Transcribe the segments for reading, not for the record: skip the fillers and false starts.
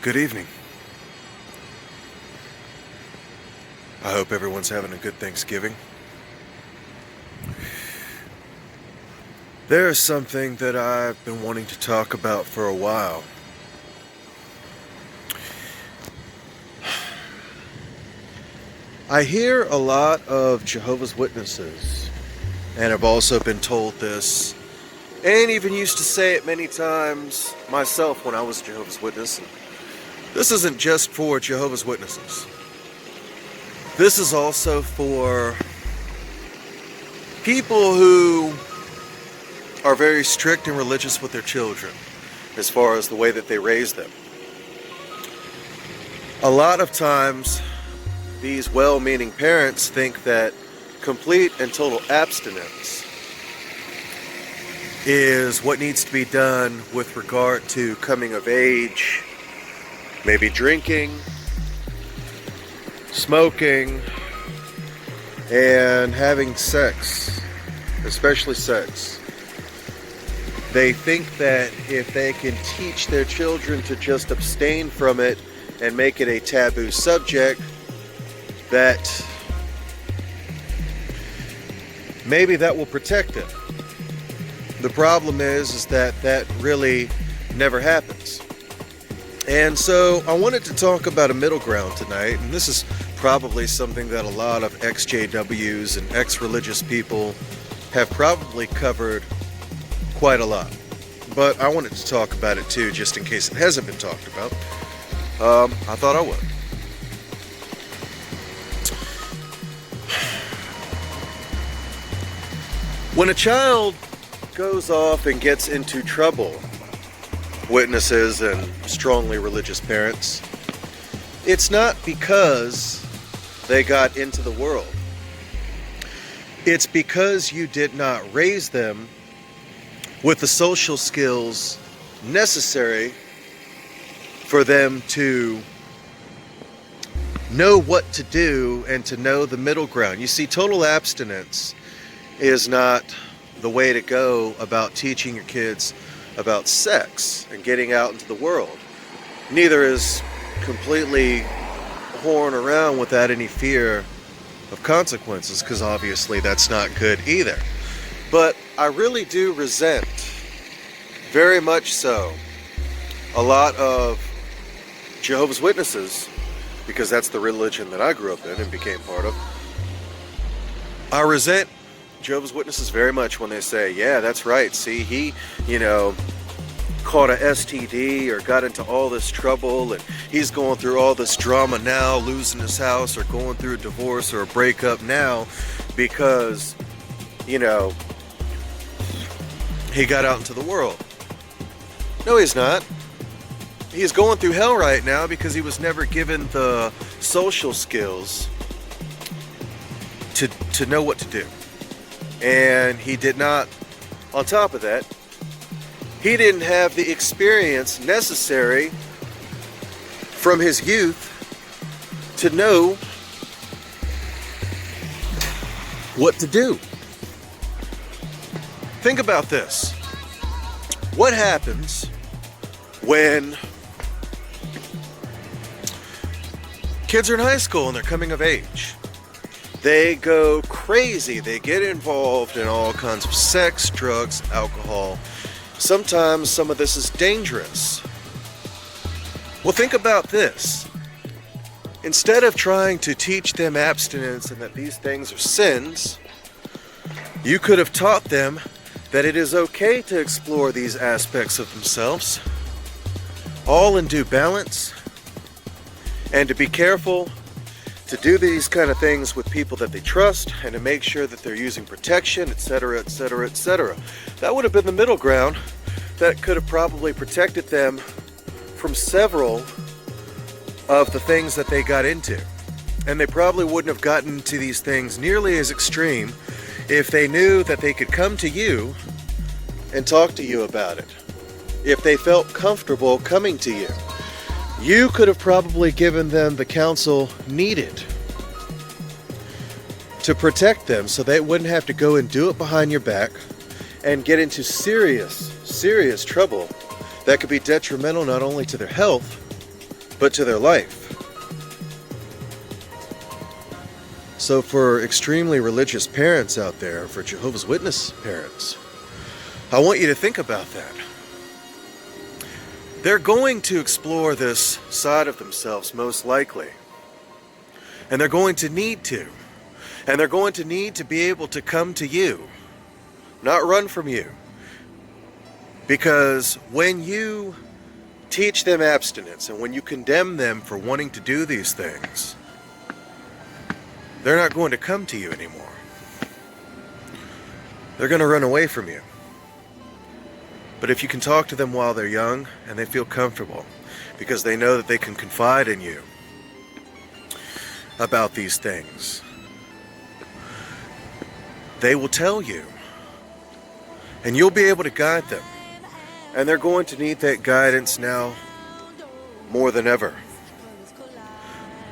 Good evening. I hope everyone's having a good Thanksgiving. There's something that I've been wanting to talk about for a while. I hear a lot of Jehovah's Witnesses, and I've also been told this, and even used to say it many times myself when I was a Jehovah's Witness. This isn't just for Jehovah's Witnesses. This is also for people who are very strict and religious with their children as far as the way that they raise them. A lot of times, these well-meaning parents think that complete and total abstinence is what needs to be done with regard to coming of age, maybe drinking, smoking, and having sex, especially sex. They think that if they can teach their children to just abstain from it and make it a taboo subject, that maybe that will protect them. The problem is that that really never happens. And so I wanted to talk about a middle ground tonight, and this is probably something that a lot of ExJWs and ex-religious people have probably covered quite a lot. But I wanted to talk about it too, just in case it hasn't been talked about. I thought I would. When a child goes off and gets into trouble, witnesses and strongly religious parents, it's not because they got into the world. It's because you did not raise them with the social skills necessary for them to know what to do and to know the middle ground. You see, total abstinence is not the way to go about teaching your kids about sex and getting out into the world. Neither is completely whoring around without any fear of consequences, because obviously that's not good either. But I really do resent, very much so, a lot of Jehovah's Witnesses, because that's the religion that I grew up in and became part of. I resent Jehovah's Witnesses very much when they say, yeah, that's right, see, he, caught a STD or got into all this trouble and he's going through all this drama now, losing his house or going through a divorce or a breakup now because, he got out into the world. No, he's not. He's going through hell right now because he was never given the social skills to know what to do. And he did not, on top of that, he didn't have the experience necessary from his youth to know what to do. Think about this. What happens when kids are in high school and they're coming of age? They go crazy. They get involved in all kinds of sex, drugs, alcohol. Sometimes some of this is dangerous. Well, think about this. Instead of trying to teach them abstinence and that these things are sins, you could have taught them that it is okay to explore these aspects of themselves, all in due balance, and to be careful to do these kind of things with people that they trust and to make sure that they're using protection, etc., etc., etc. That would have been the middle ground that could have probably protected them from several of the things that they got into. And they probably wouldn't have gotten to these things nearly as extreme if they knew that they could come to you and talk to you about it. If they felt comfortable coming to you. You could have probably given them the counsel needed to protect them so they wouldn't have to go and do it behind your back and get into serious trouble that could be detrimental not only to their health, but to their life. So for extremely religious parents out there, for Jehovah's Witness parents, I want you to think about that. They're going to explore this side of themselves most likely. And they're going to need to. And they're going to need to be able to come to you, not run from you. Because when you teach them abstinence and when you condemn them for wanting to do these things, they're not going to come to you anymore. They're going to run away from you. But if you can talk to them while they're young and they feel comfortable, because they know that they can confide in you about these things, they will tell you. And you'll be able to guide them. And they're going to need that guidance now more than ever.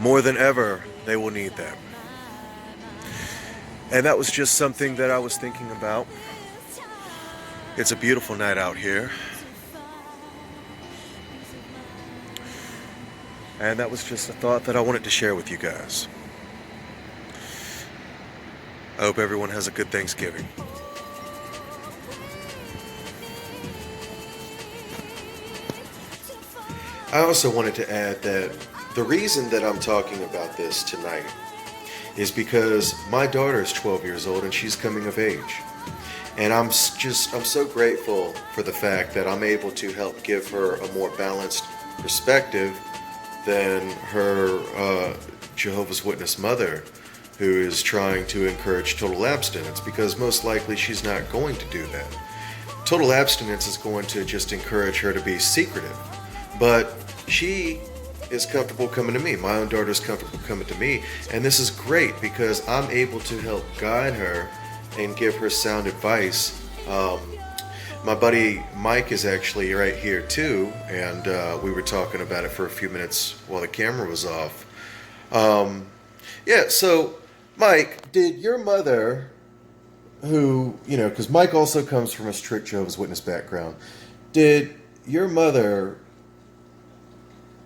More than ever, they will need that. And that was just something that I was thinking about. It's a beautiful night out here. And that was just a thought that I wanted to share with you guys. I hope everyone has a good Thanksgiving. I also wanted to add that the reason that I'm talking about this tonight is because my daughter is 12 years old and she's coming of age. And I'm so grateful for the fact that I'm able to help give her a more balanced perspective than her Jehovah's Witness mother, who is trying to encourage total abstinence, because most likely she's not going to do that. Total abstinence is going to just encourage her to be secretive. But she is comfortable coming to me. My own daughter is comfortable coming to me. And this is great because I'm able to help guide her and give her sound advice. My buddy Mike is actually right here too, and we were talking about it for a few minutes while the camera was off. So Mike, did your mother, who, because Mike also comes from a strict Jehovah's Witness background, did your mother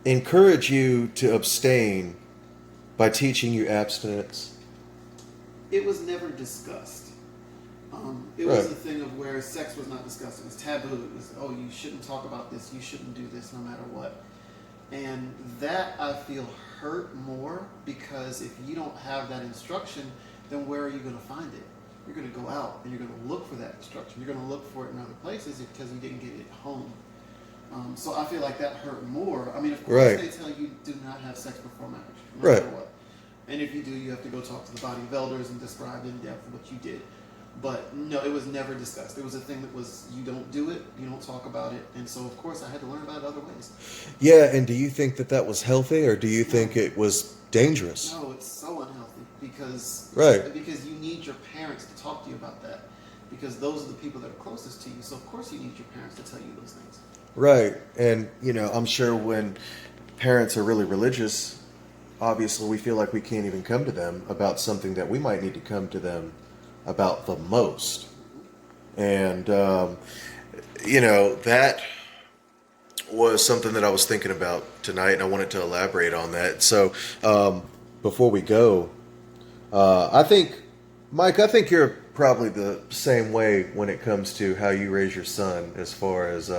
encourage you to abstain by teaching you abstinence? It was never discussed. It was a thing of where sex was not discussed. It was taboo. It was, you shouldn't talk about this. You shouldn't do this no matter what. And that, I feel, hurt more, because if you don't have that instruction, then where are you going to find it? You're going to go out and you're going to look for that instruction. You're going to look for it in other places because you didn't get it at home. So I feel like that hurt more. I mean, of course, they tell you do not have sex before marriage, no matter what. And if you do, you have to go talk to the body of elders and describe in depth what you did. But no, it was never discussed. It was a thing that was, you don't do it, you don't talk about it. And so, of course, I had to learn about it other ways. Yeah, and do you think that was healthy, or do you think it was dangerous? No, it's so unhealthy because you need your parents to talk to you about that, because those are the people that are closest to you. So, of course, you need your parents to tell you those things. Right. And, I'm sure when parents are really religious, obviously we feel like we can't even come to them about something that we might need to come to them about the most. And, that was something that I was thinking about tonight, and I wanted to elaborate on that. So, before we go, Mike, I think you're probably the same way when it comes to how you raise your son, as far as,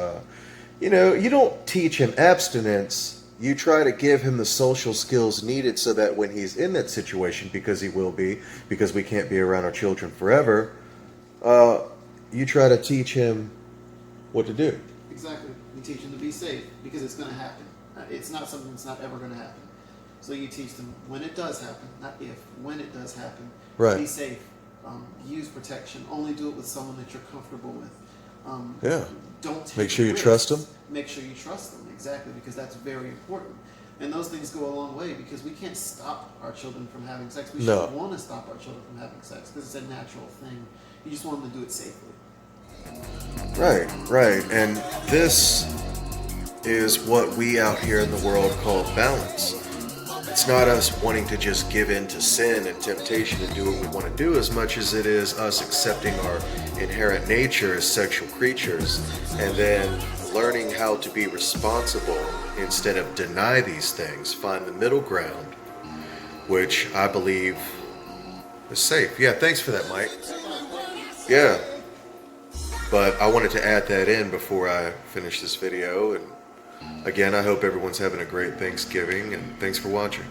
you don't teach him abstinence. You try to give him the social skills needed so that when he's in that situation, because he will be, because we can't be around our children forever, you try to teach him what to do. Exactly. You teach him to be safe, because it's going to happen. It's not something that's not ever going to happen. So you teach them when it does happen, not if, when it does happen. Right. Be safe. Use protection. Only do it with someone that you're comfortable with. Don't take Make sure you risks. trust them. Make sure you trust them, exactly, because that's very important. And those things go a long way, because we can't stop our children from having sex. We shouldn't want to stop our children from having sex, because it's a natural thing. You just want them to do it safely. Right. And this is what we out here in the world call balance. It's not us wanting to just give in to sin and temptation and do what we want to do, as much as it is us accepting our inherent nature as sexual creatures and then learning how to be responsible instead of deny these things, find the middle ground, which I believe is safe. Yeah, thanks for that, Mike. Yeah, but I wanted to add that in before I finish this video. And again, I hope everyone's having a great Thanksgiving, and thanks for watching.